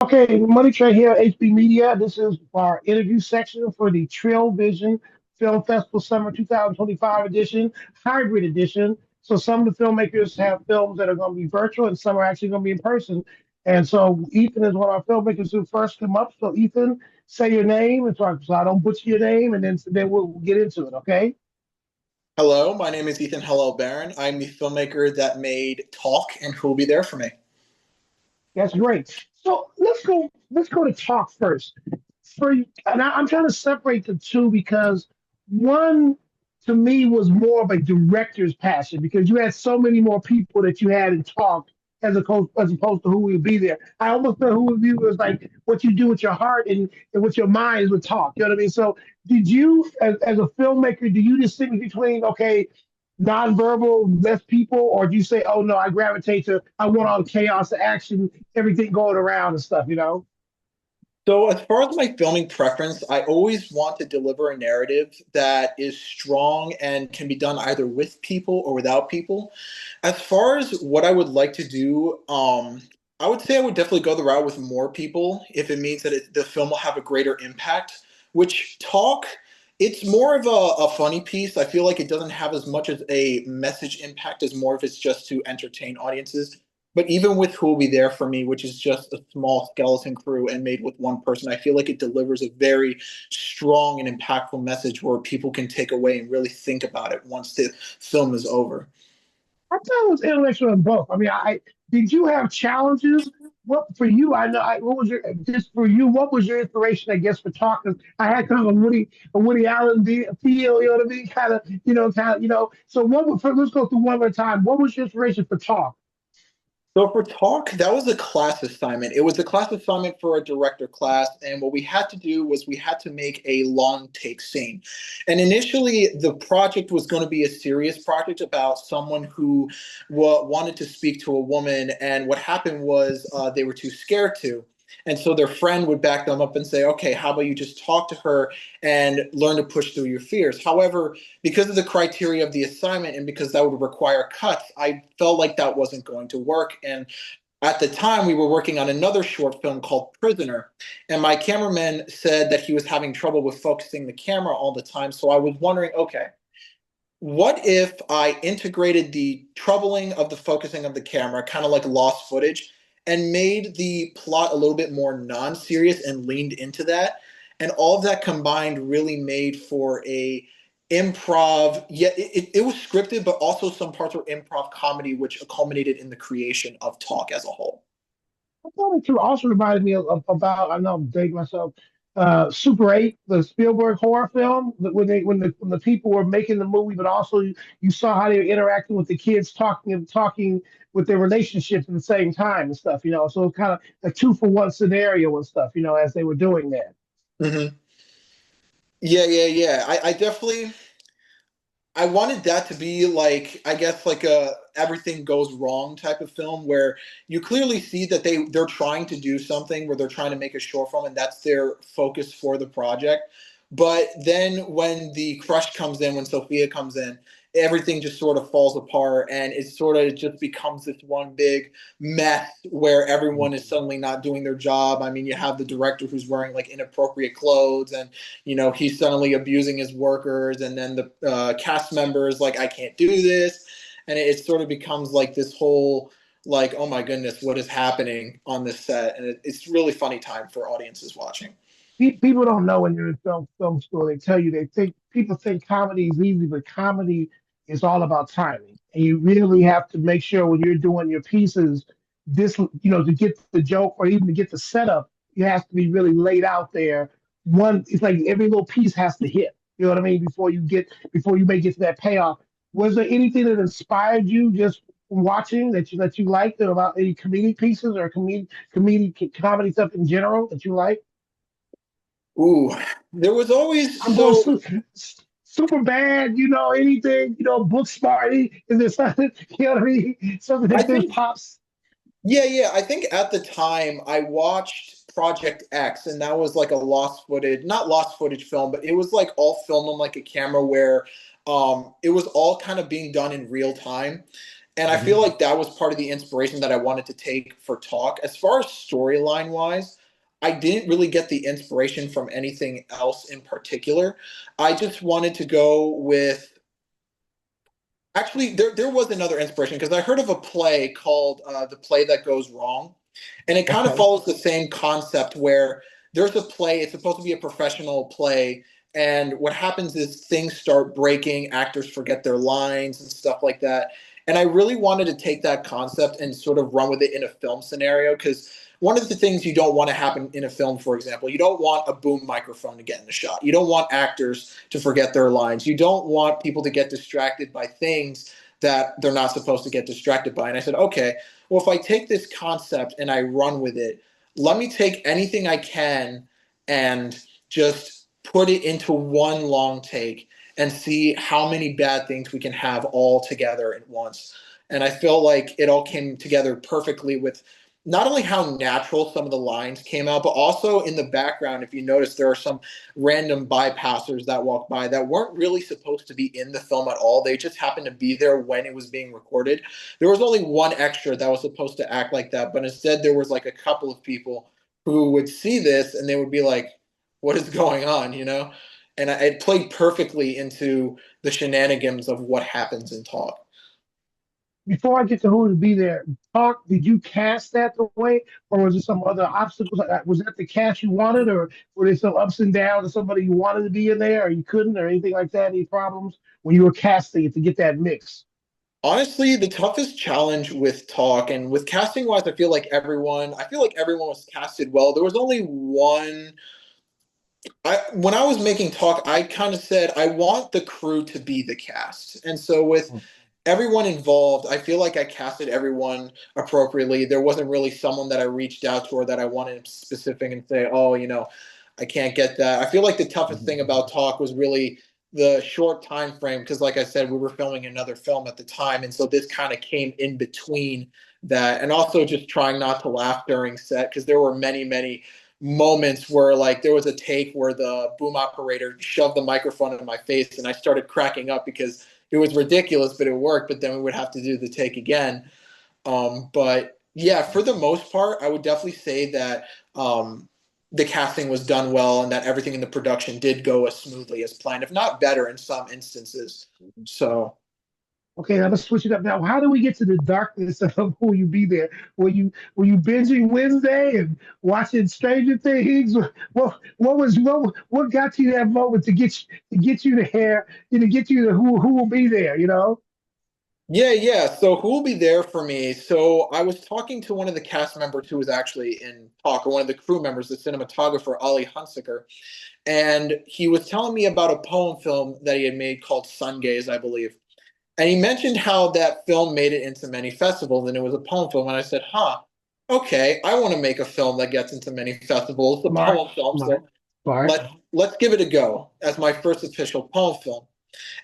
Okay, Money Train here, HB Media. This is our interview section for the TRILLVISION Film Festival Summer 2025 edition, hybrid edition. So some of the filmmakers have films that are going to be virtual and some are actually going to be in person. And so Ethan is one of our filmmakers who first come up. So Ethan, say your name and so I don't butcher your name, and then we'll get into it. Okay? Hello, my name is Ethan Hello Baron. I'm the filmmaker that made Talk and Who'll Be There for Me. That's great. So let's go to talk first. I'm trying to separate the two because one to me was more of a director's passion because you had so many more people that you had in talk as opposed to who will be there. I almost felt who will be was like what you do with your heart and with your mind is with talk. You know what I mean? So did you as a filmmaker, do you distinguish between okay, nonverbal, less people, or do you say, oh no, I gravitate to I want all the chaos, the action, everything going around and stuff, you know? So, as far as my filming preference, I always want to deliver a narrative that is strong and can be done either with people or without people. As far as what I would like to do, I would say I would definitely go the route with more people if it means that the film will have a greater impact. Which Talk, it's more of a funny piece. I feel like it doesn't have as much as a message impact as more of it's just to entertain audiences. But even with Who Will Be There for Me, which is just a small skeleton crew and made with one person, I feel like it delivers a very strong and impactful message where people can take away and really think about it once the film is over. I thought it was intellectual in both. I mean, I did you have challenges? What for you? What was your just for you? What was your inspiration? I guess for talking. I had kind of a Woody Allen feel. You know what I mean? Kind of. So let's go through one at a time. What was your inspiration for talk? So for Talk, that was a class assignment. It was a class assignment for a director class, and what we had to do was we had to make a long take scene. And initially, the project was going to be a serious project about someone who wanted to speak to a woman, and what happened was they were too scared to. And so their friend would back them up and say, okay, how about you just talk to her and learn to push through your fears? However, because of the criteria of the assignment and because that would require cuts, I felt like that wasn't going to work. And at the time, we were working on another short film called Prisoner. And my cameraman said that he was having trouble with focusing the camera all the time. So I was wondering, okay, what if I integrated the troubling of the focusing of the camera, kind of like lost footage, and made the plot a little bit more non-serious and leaned into that? And all of that combined really made for a improv. Yeah, it was scripted, but also some parts were improv comedy, which culminated in the creation of Talk as a whole. I thought it too also reminded me about I know I'm dating myself. Super 8, the Spielberg horror film, when the people were making the movie, but also you saw how they were interacting with the kids, talking with their relationships at the same time and stuff. So kind of a two for one scenario and stuff. As they were doing that. Hmm. Yeah. I definitely I wanted that to be like, I guess, like a everything goes wrong type of film where you clearly see that they're trying to do something where they're trying to make a short film and that's their focus for the project. But then when the crush comes in, when Sophia comes in, everything just sort of falls apart and it sort of just becomes this one big mess where everyone is suddenly not doing their job. I mean, you have the director who's wearing like inappropriate clothes and he's suddenly abusing his workers, and then the cast members like, I can't do this, and it sort of becomes like this whole like, oh my goodness, what is happening on this set? And it's really funny time for audiences watching. People don't know when you're in film school. They tell you they think people think comedy is easy, but comedy is all about timing, and you really have to make sure when you're doing your pieces, to get the joke or even to get the setup, you have to be really laid out there. It's like every little piece has to hit. You know what I mean? Before you may get to that payoff. Was there anything that inspired you just watching that you liked about any comedic pieces or comedic comedy stuff in general that you like? Ooh, there was always I'm going so super bad, anything, book smart. Is there something, you know what I mean? Something I that just think pops. yeah. I think at the time I watched Project X, and that was like a lost footage, not lost footage film, but it was like all filmed on like a camera where it was all kind of being done in real time. And I feel Mhm. like that was part of the inspiration that I wanted to take for Talk. As far as storyline wise, I didn't really get the inspiration from anything else in particular. I just wanted to go with. Actually, there was another inspiration because I heard of a play called The Play That Goes Wrong. And it kind of Okay. follows the same concept where there's a play, it's supposed to be a professional play. And what happens is things start breaking, actors forget their lines and stuff like that. And I really wanted to take that concept and sort of run with it in a film scenario because one of the things you don't want to happen in a film, for example, you don't want a boom microphone to get in the shot. You don't want actors to forget their lines. You don't want people to get distracted by things that they're not supposed to get distracted by. And I said, okay, well, if I take this concept and I run with it, let me take anything I can and just put it into one long take and see how many bad things we can have all together at once. And I feel like it all came together perfectly with not only how natural some of the lines came out, but also in the background. If you notice, there are some random bypassers that walk by that weren't really supposed to be in the film at all. They just happened to be there when it was being recorded. There was only one extra that was supposed to act like that, but instead there was like a couple of people who would see this and they would be like, "What is going on?" You know, and it played perfectly into the shenanigans of what happens in Talk. Before I get to who to be there, talk. Did you cast that the way, or was there some other obstacles? Was that the cast you wanted, or were there some ups and downs, or somebody you wanted to be in there, or you couldn't, or anything like that? Any problems when you were casting it to get that mix? Honestly, the toughest challenge with Talk and with casting wise, I feel like everyone was casted well. There was only one. When I was making Talk, I kind of said I want the crew to be the cast, and so with everyone involved, I feel like I casted everyone appropriately. There wasn't really someone that I reached out to or that I wanted specific and say, oh, I can't get that. I feel like the toughest thing about Talk was really the short time frame because, like I said, we were filming another film at the time, and so this kind of came in between that, and also just trying not to laugh during set because there were many, many moments where like there was a take where the boom operator shoved the microphone in my face and I started cracking up because it was ridiculous, but it worked. But then we would have to do the take again. But yeah, for the most part, I would definitely say that the casting was done well and that everything in the production did go as smoothly as planned, if not better in some instances. So Okay, now let's switch it up. Now, how do we get to the darkness of who you be there? Were you binging Wednesday and watching Stranger Things? What got you that moment to get you there, to get you to who will be there? yeah, yeah. So who will be there for me? So I was talking to one of the cast members who was actually in Talk, or one of the crew members, the cinematographer Ali Hunsaker, and he was telling me about a poem film that he had made called Sun Gaze, I believe. And he mentioned how that film made it into many festivals and it was a poem film. And I said, huh, okay, I want to make a film that gets into many festivals, a Smart, poem film. smart, So smart. let's give it a go as my first official poem film.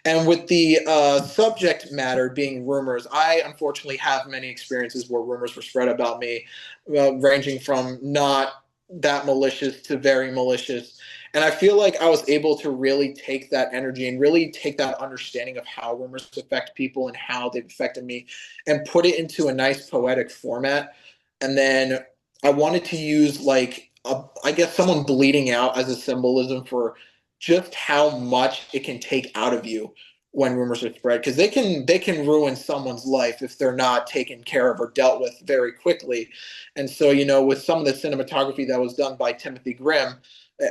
And with the subject matter being rumors, I unfortunately have many experiences where rumors were spread about me, ranging from not that malicious to very malicious. And I feel like I was able to really take that energy and really take that understanding of how rumors affect people and how they've affected me and put it into a nice poetic format. And then I wanted to use I guess someone bleeding out as a symbolism for just how much it can take out of you when rumors are spread because they can ruin someone's life if they're not taken care of or dealt with very quickly. And so with some of the cinematography that was done by Timothy Grimm,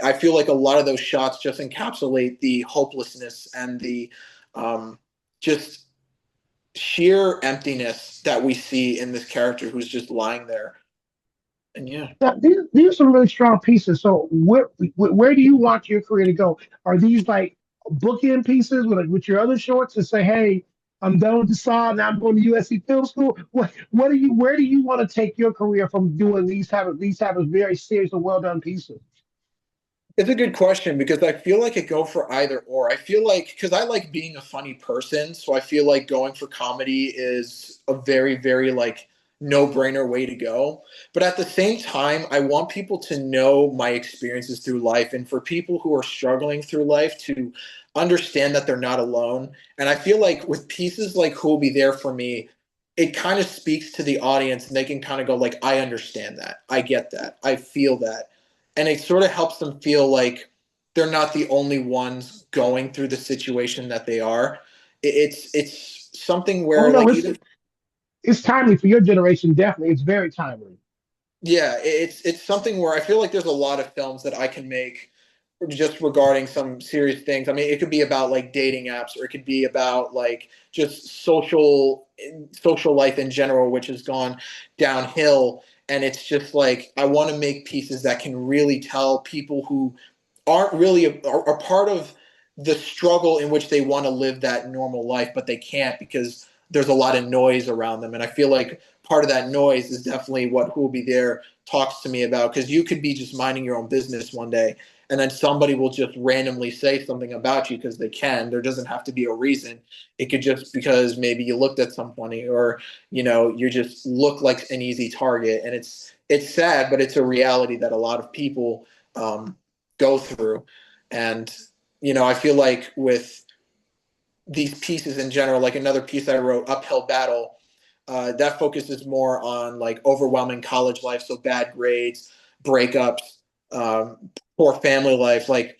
I feel like a lot of those shots just encapsulate the hopelessness and the just sheer emptiness that we see in this character who's just lying there. And yeah. Now, these are some really strong pieces. So, where do you want your career to go? Are these like bookend pieces with your other shorts to say, "Hey, I'm done with the saw. Now I'm going to USC Film School"? What do you Where do you want to take your career from doing these type of very serious and well done pieces? It's a good question because I feel like it go for either or. I feel like because I like being a funny person, so I feel like going for comedy is a very, very like no-brainer way to go. But at the same time, I want people to know my experiences through life and for people who are struggling through life to understand that they're not alone. And I feel like with pieces like Who'll Be There for Me, it kind of speaks to the audience and they can kind of go like, I understand that, I get that, I feel that, and it sort of helps them feel like they're not the only ones going through the situation that they are. It's something Oh where no, like even it's timely for your generation. Definitely, it's very timely. yeah, it's something where I feel like there's a lot of films that I can make just regarding some serious things. I mean, it could be about like dating apps, or it could be about like just social life in general, which has gone downhill. And it's just like I want to make pieces that can really tell people who aren't really are part of the struggle in which they want to live that normal life, but they can't because there's a lot of noise around them. And I feel like part of that noise is definitely what Who Will Be There talks to me about, because you could be just minding your own business one day and then somebody will just randomly say something about you because they can. There doesn't have to be a reason. It could just because maybe you looked at somebody, or you just look like an easy target. And it's sad, but it's a reality that a lot of people go through. And I feel like with these pieces in general, like another piece I wrote, Uphill Battle, that focuses more on like overwhelming college life, so bad grades, breakups, poor family life. Like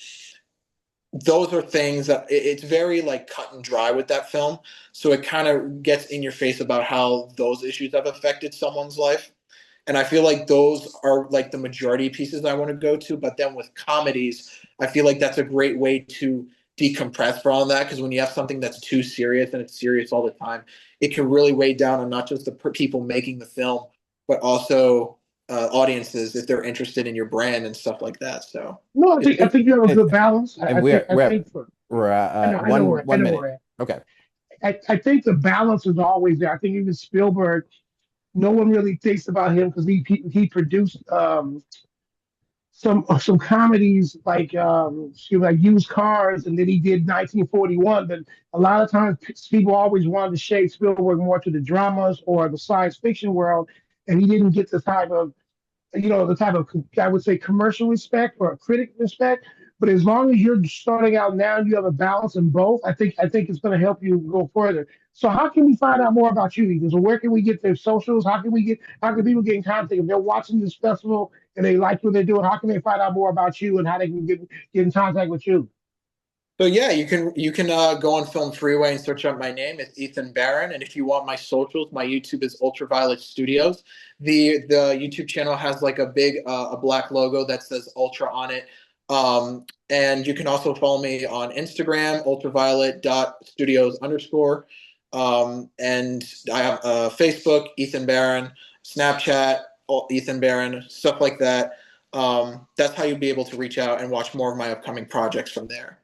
those are things that it's very like cut and dry with that film. So it kind of gets in your face about how those issues have affected someone's life. And I feel like those are like the majority pieces I want to go to. But then with comedies, I feel like that's a great way to decompress from all that, because when you have something that's too serious and it's serious all the time, it can really weigh down on not just the people making the film, but also audiences if they're interested in your brand and stuff like that. So No, It, I it, think you have a it, good balance. and I we're think for we're I know one I one know minute. we're at. Okay. I think the balance is always there. I think even Spielberg, no one really thinks about him because he produced some comedies like like Used Cars, and then he did 1941. But a lot of times people always wanted to shade Spielberg more to the dramas or the science fiction world, and he didn't get the type of, I would say, commercial respect or critic respect. But as long as you're starting out now and you have a balance in both, I think it's going to help you go further. So how can we find out more about you, Ethan? So where can we get their socials? How can people get in contact if they're watching this festival and they like what they're doing? How can they find out more about you and how they can get in contact with you? So yeah, you can go on Film Freeway and search up my name. It's Ethan Barron, and if you want my socials, my YouTube is Ultraviolet Studios. The YouTube channel has like a big a black logo that says Ultra on it. And you can also follow me on Instagram, ultraviolet.studios underscore. And I have Facebook, Ethan Barron, Snapchat, Ethan Barron, stuff like that. That's how you'll be able to reach out and watch more of my upcoming projects from there.